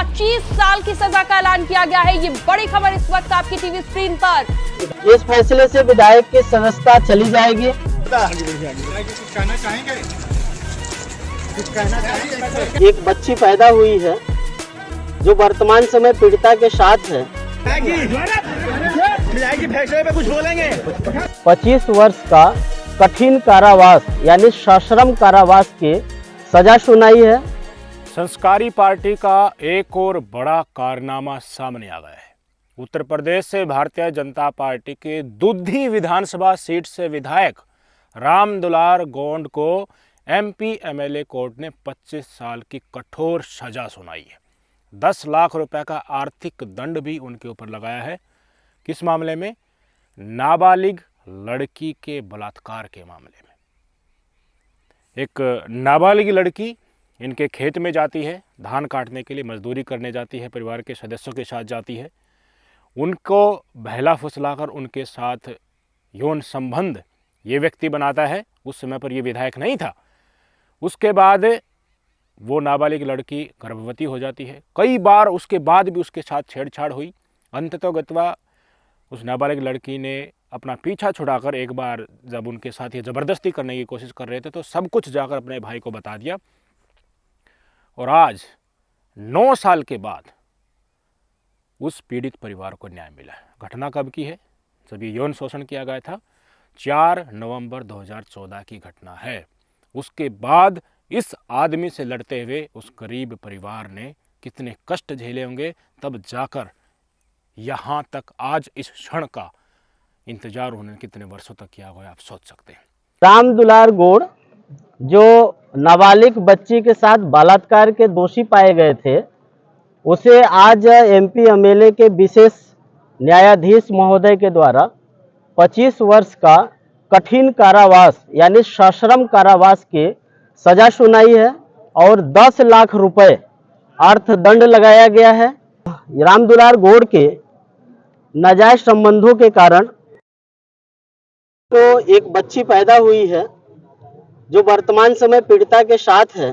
25 साल की सजा का ऐलान किया गया है। ये बड़ी खबर इस वक्त आपकी टीवी स्क्रीन पर। इस फैसले से विधायक की सदस्यता चली जाएगी। कुछ कहना चाहेंगे? एक बच्ची पैदा हुई है जो वर्तमान समय पीड़िता के साथ है। फैसले पे कुछ बोलेंगे? 25 वर्ष का कठिन कारावास यानी सश्रम कारावास की सजा सुनाई है। संस्कारी पार्टी का एक और बड़ा कारनामा सामने आ गया है। उत्तर प्रदेश से भारतीय जनता पार्टी के दुधी विधानसभा सीट से विधायक रामदुलार गोंड को एमपी एमएलए कोर्ट ने 25 साल की कठोर सजा सुनाई है। 10 लाख रुपए का आर्थिक दंड भी उनके ऊपर लगाया है। किस मामले में? नाबालिग लड़की के बलात्कार के मामले में। एक नाबालिग लड़की इनके खेत में जाती है, धान काटने के लिए मजदूरी करने जाती है, परिवार के सदस्यों के साथ जाती है। उनको बहला फुसलाकर उनके साथ यौन संबंध ये व्यक्ति बनाता है। उस समय पर ये विधायक नहीं था। उसके बाद वो नाबालिग लड़की गर्भवती हो जाती है। कई बार उसके बाद भी उसके साथ छेड़छाड़ हुई। अंततोगत्वा उस नाबालिग लड़की ने अपना पीछा छुड़ाकर एक बार जब उनके साथ ये ज़बरदस्ती करने की कोशिश कर रहे थे तो सब कुछ जाकर अपने भाई को बता दिया। और आज 9 साल के बाद उस पीड़ित परिवार को न्याय मिला है। घटना कब की है? जब ये यौन शोषण किया गया था, 4 नवंबर 2014 की घटना है। उसके बाद इस आदमी से लड़ते हुए उस गरीब परिवार ने कितने कष्ट झेले होंगे, तब जाकर यहाँ तक आज इस क्षण का इंतजार उन्होंने कितने वर्षों तक किया होगा, आप सोच सकते हैं। रामदुलार गोड़ जो नाबालिग बच्ची के साथ बलात्कार के दोषी पाए गए थे, उसे आज एमपी एमएलए के विशेष न्यायाधीश महोदय के द्वारा 25 वर्ष का कठिन कारावास यानी सश्रम कारावास की सजा सुनाई है और 10 लाख रुपए अर्थदंड लगाया गया है। रामदुलार गोड़ के नाजायज संबंधों के कारण तो एक बच्ची पैदा हुई है जो वर्तमान समय पीड़िता के साथ है।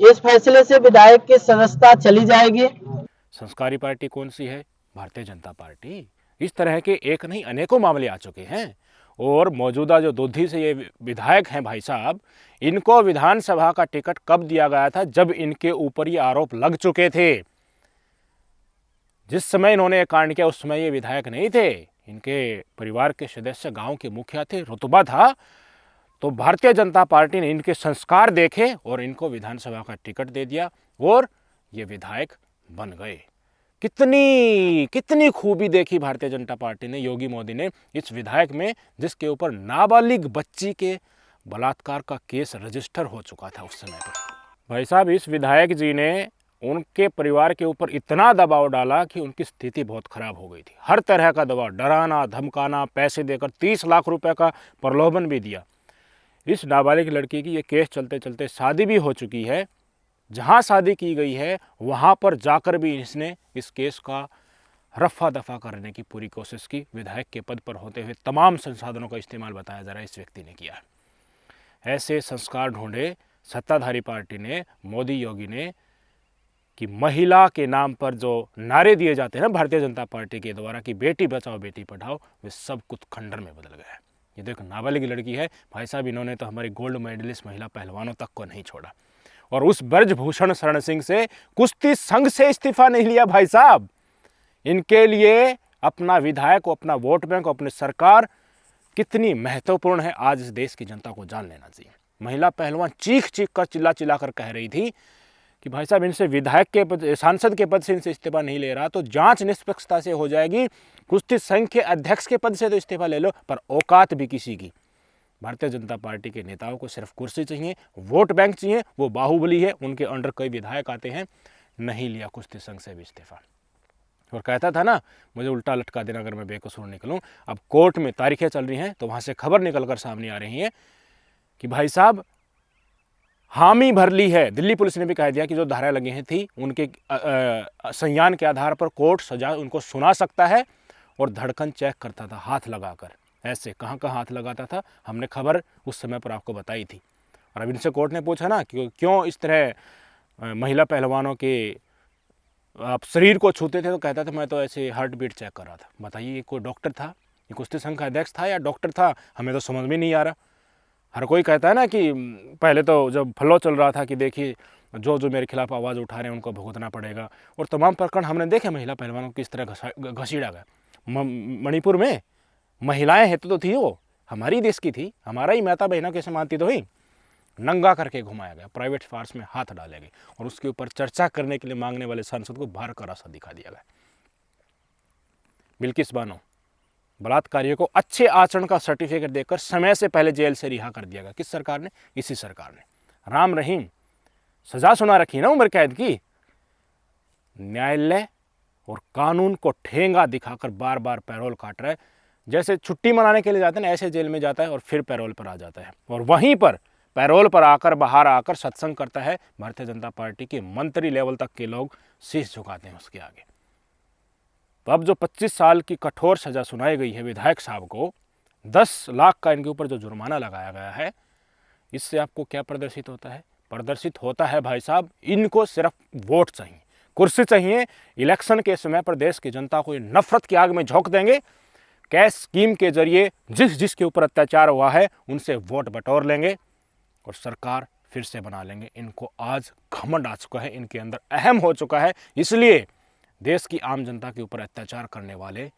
इस फैसले से विधायक की सदस्यता चली जाएगी। संस्कारी पार्टी कौन सी है? भारतीय जनता पार्टी। इस तरह के एक नहीं अनेकों मामले आ चुके हैं। और मौजूदा जो दुधी से ये विधायक हैं भाई साहब, इनको विधानसभा का टिकट कब दिया गया था? जब इनके ऊपर ये आरोप लग चुके थे। जिस समय इन्होंने ये कांड किया उस समय ये विधायक नहीं थे। इनके परिवार के सदस्य गांव के मुखिया थे, रुतबा था। तो भारतीय जनता पार्टी ने इनके संस्कार देखे और इनको विधानसभा का टिकट दे दिया और ये विधायक बन गए। कितनी खूबी देखी भारतीय जनता पार्टी ने, योगी मोदी ने इस विधायक में, जिसके ऊपर नाबालिग बच्ची के बलात्कार का केस रजिस्टर हो चुका था उस समय पर। भाई साहब, इस विधायक जी ने उनके परिवार के ऊपर इतना दबाव डाला कि उनकी स्थिति बहुत खराब हो गई थी। हर तरह का दबाव, डराना, धमकाना, पैसे देकर 30 लाख रुपए का प्रलोभन भी दिया। इस नाबालिग लड़की की ये केस चलते चलते शादी भी हो चुकी है। जहाँ शादी की गई है वहाँ पर जाकर भी इसने इस केस का रफा दफा करने की पूरी कोशिश की। विधायक के पद पर होते हुए तमाम संसाधनों का इस्तेमाल बताया जा रहा है इस व्यक्ति ने किया है। ऐसे संस्कार ढूंढे सत्ताधारी पार्टी ने, मोदी योगी ने, कि महिला के नाम पर जो नारे दिए जाते हैं ना भारतीय जनता पार्टी के द्वारा कि बेटी बचाओ बेटी पढ़ाओ, वे सब कुछ खंडर में बदल गया है। ये देखो नाबालिग लड़की है भाई साहब, इन्होंने तो हमारी गोल्ड मेडलिस्ट महिला पहलवानों तक को नहीं छोड़ा। और उस ब्रजभूषण शरण सिंह से कुश्ती संघ से इस्तीफा नहीं लिया भाई साहब। इनके लिए अपना विधायक, अपना वोट बैंक, अपनी सरकार कितनी महत्वपूर्ण है आज इस देश की जनता को जान लेना चाहिए। महिला पहलवान चीख चीख कर चिल्ला कर कह रही थी कि भाई साहब इनसे विधायक के पद, सांसद के पद से इनसे इस्तीफा नहीं ले रहा तो जांच निष्पक्षता से हो जाएगी। कुश्ती संघ के अध्यक्ष के पद से तो इस्तीफा ले लो, पर औकात भी किसी की। भारतीय जनता पार्टी के नेताओं को सिर्फ कुर्सी चाहिए, वोट बैंक चाहिए, वो बाहुबली है, उनके अंडर कई विधायक आते हैं। नहीं लिया कुश्ती संघ से भी इस्तीफा और कहता था ना मुझे उल्टा लटका देना अगर मैं बेकसूर निकलूं। अब कोर्ट में तारीखें चल रही हैं तो वहां से खबर निकल कर सामने आ रही है कि भाई साहब हामी भर ली है। दिल्ली पुलिस ने भी कह दिया कि जो धारा लगी हैं थी उनके संज्ञान के आधार पर कोर्ट सजा उनको सुना सकता है। और धड़कन चेक करता था हाथ लगाकर, ऐसे कहाँ कहाँ हाथ लगाता था, हमने खबर उस समय पर आपको बताई थी। और अब इनसे कोर्ट ने पूछा ना कि क्यों इस तरह महिला पहलवानों के आप शरीर को छूते थे तो कहता था मैं तो ऐसे हार्ट बीट चेक कर रहा था। बताइए ये कोई डॉक्टर था, ये कुश्ती संघ का अध्यक्ष था या डॉक्टर था? हमें तो समझ में नहीं आ रहा। हर कोई कहता है ना कि पहले तो जब फ्लो चल रहा था कि देखिए जो जो मेरे खिलाफ आवाज़ उठा रहे हैं उनको भुगतना पड़ेगा, और तमाम प्रकरण हमने देखे महिला पहलवानों को किस तरह घसीटा गया। मणिपुर में महिलाएं हेतु तो थी, वो हमारी देश की थी, हमारा ही माता बहना कैसे मानती तो ही, नंगा करके घुमाया गया, प्राइवेट फार्स में हाथ डाले गए और उसके ऊपर चर्चा करने के लिए मांगने वाले सांसद को बाहर का रास्ता दिखा दिया गया। बिल्किस बानो बलात्कारियों को अच्छे आचरण का सर्टिफिकेट देकर समय से पहले जेल से रिहा कर दिया गया। किस सरकार ने? इसी सरकार ने। राम रहीम सजा सुना रखी ना उम्र कैद की। न्यायालय और कानून को ठेंगा दिखाकर बार बार पैरोल काट रहा है। जैसे छुट्टी मनाने के लिए जाते हैं ना, ऐसे जेल में जाता है और फिर पैरोल पर आ जाता है, और वहीं पर पैरोल पर आकर बाहर आकर सत्संग करता है। भारतीय जनता पार्टी के मंत्री लेवल तक के लोग शीश झुकाते हैं उसके आगे। तो अब जो 25 साल की कठोर सजा सुनाई गई है विधायक साहब को, 10 लाख का इनके ऊपर जो जुर्माना लगाया गया है, इससे आपको क्या प्रदर्शित होता है? प्रदर्शित होता है भाई साहब, इनको सिर्फ वोट चाहिए, कुर्सी चाहिए। इलेक्शन के समय पर देश की जनता को ये नफरत की आग में झोंक देंगे। कैश स्कीम के जरिए जिसके ऊपर अत्याचार हुआ है उनसे वोट बटोर लेंगे और सरकार फिर से बना लेंगे। इनको आज घमंड आ चुका है, इनके अंदर अहम हो चुका है। इसलिए देश की आम जनता के ऊपर अत्याचार करने वाले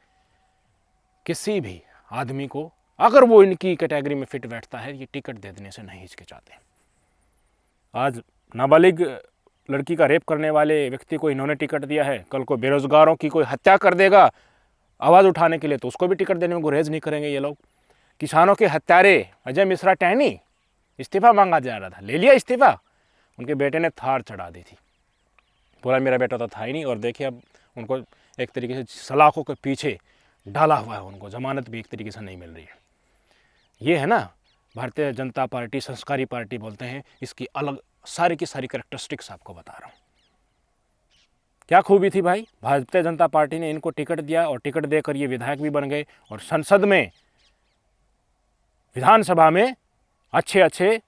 किसी भी आदमी को, अगर वो इनकी कैटेगरी में फिट बैठता है, ये टिकट दे देने से नहीं हिचकिचाते। आज नाबालिग लड़की का रेप करने वाले व्यक्ति को इन्होंने टिकट दिया है, कल को बेरोजगारों की कोई हत्या कर देगा आवाज़ उठाने के लिए तो उसको भी टिकट देने में गुरेज नहीं करेंगे ये लोग। किसानों के हत्यारे अजय मिश्रा टहनी, इस्तीफा मांगा जा रहा था, ले लिया इस्तीफा। उनके बेटे ने थार चढ़ा दी थी, बोला मेरा बेटा तो था ही नहीं, और देखिए अब उनको एक तरीके से सलाखों के पीछे डाला हुआ है, उनको जमानत भी एक तरीके से नहीं मिल रही है। ये है ना भारतीय जनता पार्टी, संस्कारी पार्टी बोलते हैं। इसकी अलग सारी की सारी कैरेक्टरिस्टिक्स आपको बता रहा हूँ। क्या खूबी थी भाई, भारतीय जनता पार्टी ने इनको टिकट दिया और टिकट देकर ये विधायक भी बन गए और संसद में, विधानसभा में अच्छे अच्छे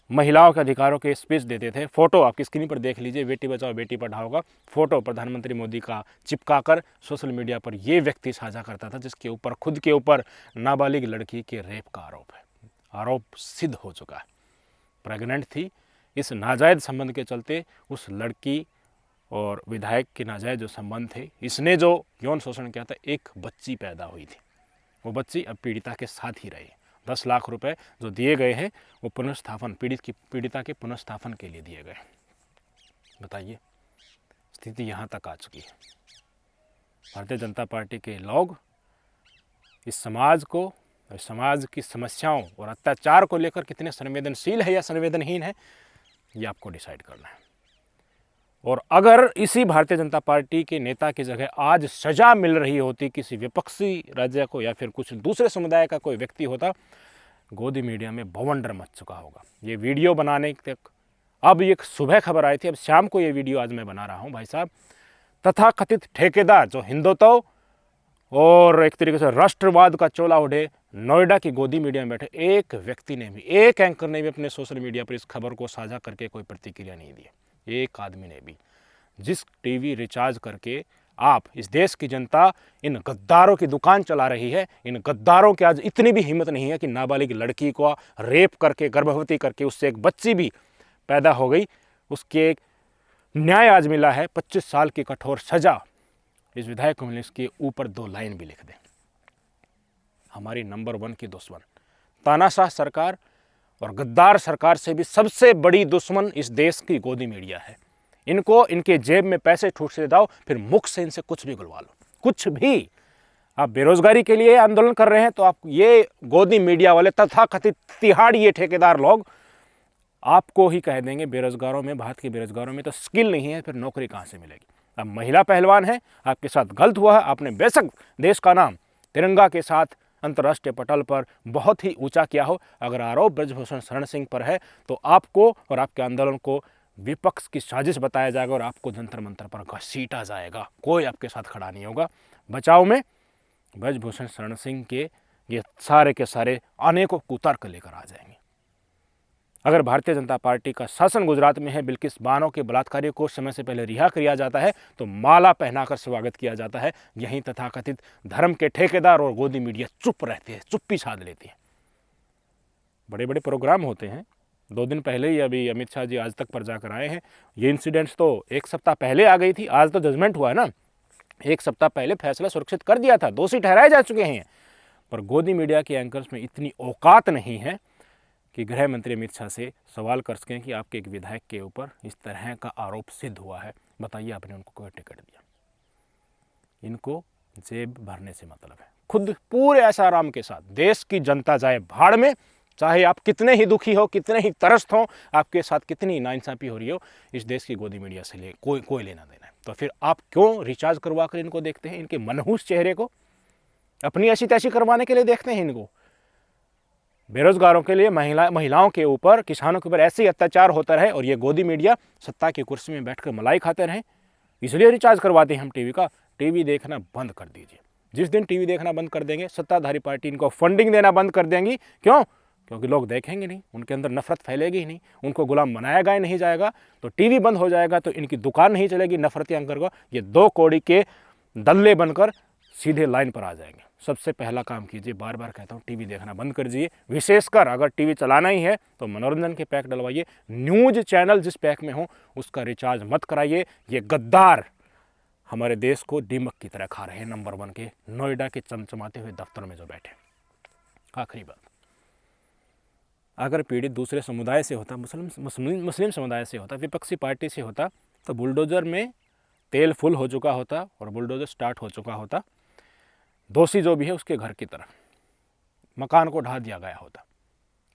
महिलाओं के अधिकारों के स्पीच देते थे। फोटो आपकी स्क्रीन पर देख लीजिए, बेटी बचाओ बेटी पढ़ाओ का फोटो प्रधानमंत्री मोदी का चिपकाकर सोशल मीडिया पर यह व्यक्ति साझा करता था, जिसके ऊपर खुद के ऊपर नाबालिग लड़की के रेप का आरोप है। आरोप सिद्ध हो चुका है, प्रेग्नेंट थी। इस नाजायज संबंध के चलते उस लड़की और विधायक के नाजायज जो संबंध थे, इसने जो यौन शोषण किया था, एक बच्ची पैदा हुई थी। वो बच्ची अब पीड़िता के साथ ही रही। 10 लाख रुपए जो दिए गए हैं वो पुनर्स्थापन, पीड़िता के पुनर्स्थापन के लिए दिए गए। बताइए, स्थिति यहाँ तक आ चुकी है। भारतीय जनता पार्टी के लोग इस समाज को, समाज की समस्याओं और अत्याचार को लेकर कितने संवेदनशील है या संवेदनहीन है, ये आपको डिसाइड करना है। और अगर इसी भारतीय जनता पार्टी के नेता की जगह आज सजा मिल रही होती किसी विपक्षी राज्य को या फिर कुछ दूसरे समुदाय का कोई व्यक्ति होता, गोदी मीडिया में बवंडर मच चुका होगा। ये वीडियो बनाने तक, अब एक सुबह खबर आई थी, अब शाम को ये वीडियो आज मैं बना रहा हूँ भाई साहब। तथाकथित ठेकेदार जो हिंदुत्व और एक तरीके से राष्ट्रवाद का चोला ओढ़े नोएडा की गोदी मीडिया में बैठे एक व्यक्ति ने भी, एक एंकर ने भी अपने सोशल मीडिया पर इस खबर को साझा करके कोई प्रतिक्रिया नहीं दी। एक आदमी ने भी। जिस टीवी रिचार्ज करके आप, इस देश की जनता इन गद्दारों की दुकान चला रही है, इन गद्दारों की आज इतनी भी हिम्मत नहीं है कि नाबालिग लड़की को रेप करके, गर्भवती करके उससे एक बच्ची भी पैदा हो गई, उसके एक न्याय आज मिला है 25 साल की कठोर सजा। इस विधायक को मिले, इसके ऊपर 2 लाइन भी लिख दें। हमारी नंबर 1 की दुश्मन तानाशाह सरकार और गद्दार सरकार से भी सबसे बड़ी दुश्मन इस देश की गोदी मीडिया है। इनको इनके जेब में पैसे ठूठ से दाओ, फिर मुख से इनसे कुछ भी गुलवा लो, कुछ भी। आप बेरोजगारी के लिए आंदोलन कर रहे हैं तो आप, ये गोदी मीडिया वाले तथाकथित तिहाड़ी ये ठेकेदार लोग आपको ही कह देंगे बेरोजगारों में, भारत के बेरोजगारों में तो स्किल नहीं है, फिर नौकरी कहाँ से मिलेगी। अब महिला पहलवान है, आपके साथ गलत हुआ है, आपने बेशक देश का नाम तिरंगा के साथ अंतर्राष्ट्रीय पटल पर बहुत ही ऊंचा किया हो, अगर आरोप ब्रजभूषण शरण सिंह पर है तो आपको और आपके आंदोलन को विपक्ष की साजिश बताया जाएगा और आपको जंतर मंतर पर घसीटा जाएगा। कोई आपके साथ खड़ा नहीं होगा। बचाव में ब्रजभूषण शरण सिंह के ये सारे के सारे अनेकों कुतर्क लेकर आ जाएंगे। अगर भारतीय जनता पार्टी का शासन गुजरात में है, बिल्किस बानो के बलात्कारियों को समय से पहले रिहा किया जाता है तो माला पहनाकर स्वागत किया जाता है। यहीं तथाकथित धर्म के ठेकेदार और गोदी मीडिया चुप रहते हैं, चुप्पी साध लेती है। बड़े बड़े प्रोग्राम होते हैं। 2 दिन पहले ही अभी अमित शाह जी आज तक पर जाकर आए हैं। ये इंसिडेंट्स तो 1 सप्ताह पहले आ गई थी, आज तो जजमेंट हुआ है ना। 1 सप्ताह पहले फैसला सुरक्षित कर दिया था, दोषी ठहराए जा चुके हैं। पर गोदी मीडिया के एंकर्स में इतनी औकात नहीं है कि गृह मंत्री अमित शाह से सवाल कर सकें कि आपके एक विधायक के ऊपर इस तरह का आरोप सिद्ध हुआ है, बताइए आपने उनको कोई टिकट दिया। इनको जेब भरने से मतलब है। खुद पूरे ऐसाराम के साथ देश की जनता जाए भाड़ में, चाहे आप कितने ही दुखी हो, कितने ही त्रस्त हो, आपके साथ कितनी नाइंसाफी हो रही हो, इस देश की गोदी मीडिया से कोई लेना देना है। तो फिर आप क्यों रिचार्ज करवा कर इनको देखते हैं? इनके मनहूस चेहरे को अपनी ऐसी तैसी करवाने के लिए देखते हैं इनको। बेरोजगारों के लिए, महिलाओं के ऊपर, किसानों के ऊपर ऐसे ही अत्याचार होता रहे और ये गोदी मीडिया सत्ता की कुर्सी में बैठकर मलाई खाते रहें, इसलिए रिचार्ज करवाते हैं हम टीवी का। टीवी देखना बंद कर दीजिए। जिस दिन टीवी देखना बंद कर देंगे, सत्ताधारी पार्टी इनको फंडिंग देना बंद कर देंगी। क्यों? क्योंकि लोग देखेंगे नहीं, उनके अंदर नफरत फैलेगी ही नहीं, उनको गुलाम बनाया ही नहीं जाएगा। तो टीवी बंद हो जाएगा तो इनकी दुकान नहीं चलेगी नफरती एंकर को। ये 2 कौड़ी के दल्ले बनकर सीधे लाइन पर आ जाएंगे। सबसे पहला काम कीजिए, बार बार कहता हूँ, टीवी देखना बंद कर दीजिए। विशेषकर अगर टीवी चलाना ही है तो मनोरंजन के पैक डलवाइए। न्यूज चैनल जिस पैक में हो उसका रिचार्ज मत कराइए। ये गद्दार हमारे देश को दीमक की तरह खा रहे हैं, नंबर 1 के नोएडा के चमचमाते हुए दफ्तर में जो बैठे। आखिरी बात, अगर पीड़ित दूसरे समुदाय से होता, मुस्लिम समुदाय से होता, विपक्षी पार्टी से होता, तो बुलडोजर में तेल फुल हो चुका होता और बुलडोजर स्टार्ट हो चुका होता। दोषी जो भी है उसके घर की तरफ मकान को ढा दिया गया होता।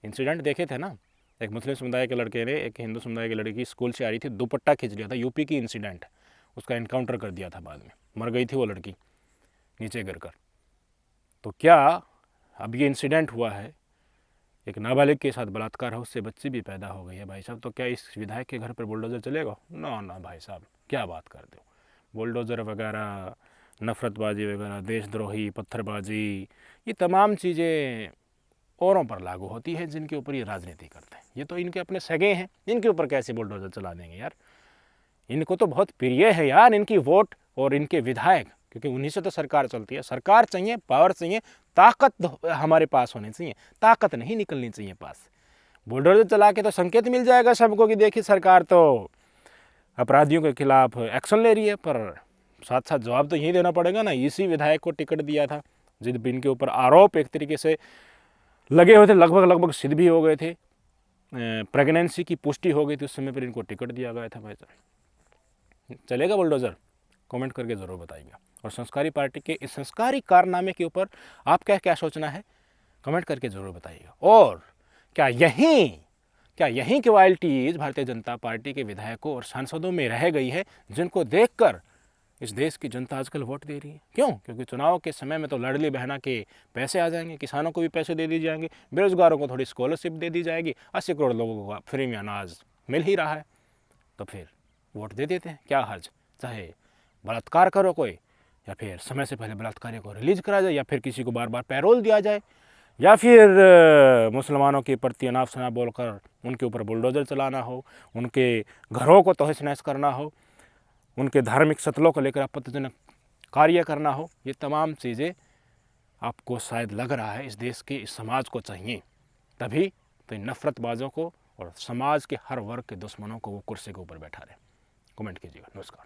इंसिडेंट देखे थे ना, एक मुस्लिम समुदाय के लड़के ने एक हिंदू समुदाय की लड़की स्कूल से आ रही थी, दुपट्टा खींच लिया था। यूपी की इंसिडेंट, उसका एनकाउंटर कर दिया था, बाद में मर गई थी वो लड़की नीचे गिरकर। तो क्या अब ये इंसिडेंट हुआ है, एक नाबालिग के साथ बलात्कार है, उससे बच्ची भी पैदा हो गई है भाई साहब, तो क्या इस विधायक के घर पर बुलडोजर चलेगा? ना भाई साहब, क्या बात करते हो। बुलडोजर वगैरह, नफरतबाजी वगैरह, देशद्रोही, पत्थरबाजी, ये तमाम चीज़ें औरों पर लागू होती है जिनके ऊपर ये राजनीति करते हैं। ये तो इनके अपने सगे हैं, इनके ऊपर कैसे बुलडोजर चला देंगे यार। इनको तो बहुत प्रिय है यार इनकी वोट और इनके विधायक, क्योंकि उन्हीं से तो सरकार चलती है। सरकार चाहिए, पावर चाहिए, ताकत हमारे पास होनी चाहिए, ताकत नहीं निकलनी चाहिए पास। बुलडोजर चला के तो संकेत मिल जाएगा सबको कि देखिए सरकार तो अपराधियों के खिलाफ एक्शन ले रही है, पर साथ साथ जवाब तो यही देना पड़ेगा ना। इसी विधायक को टिकट दिया था जिन इनके ऊपर आरोप एक तरीके से लगे हुए थे, लगभग सिद्ध भी हो गए थे, प्रेगनेंसी की पुष्टि हो गई थी, उस समय पर इनको टिकट दिया गया था। भाई साहब, चलेगा बुलडोजर? कमेंट करके ज़रूर बताइएगा। और संस्कारी पार्टी के इस संस्कारी कारनामे के ऊपर आप क्या सोचना है, कमेंट करके ज़रूर बताइएगा। और क्या यहीं की रॉयल्टीज भारतीय जनता पार्टी के विधायकों और सांसदों में रह गई है, जिनको देखकर इस देश की जनता आजकल वोट दे रही है? क्यों? क्योंकि चुनाव के समय में तो लाडली बहना के पैसे आ जाएंगे, किसानों को भी पैसे दे दिए जाएंगे, बेरोजगारों को थोड़ी स्कॉलरशिप दे दी जाएगी, 80 करोड़ लोगों को फ्री में अनाज मिल ही रहा है, तो फिर वोट दे देते हैं। क्या हर्ज, चाहे बलात्कार करो कोई, या फिर समय से पहले बलात्कारियों को रिलीज करा जाए, या फिर किसी को बार बार पैरोल दिया जाए, या फिर मुसलमानों के प्रति अनाप शनाप बोलकर उनके ऊपर बुलडोजर चलाना हो, उनके घरों को तहस नहस करना हो, उनके धार्मिक सतलों को लेकर आपत्तिजनक कार्य करना हो। ये तमाम चीज़ें आपको शायद लग रहा है इस देश के, इस समाज को चाहिए, तभी तो इन नफरतबाजों को और समाज के हर वर्ग के दुश्मनों को वो कुर्सी के ऊपर बैठा रहे। कमेंट कीजिएगा। नमस्कार।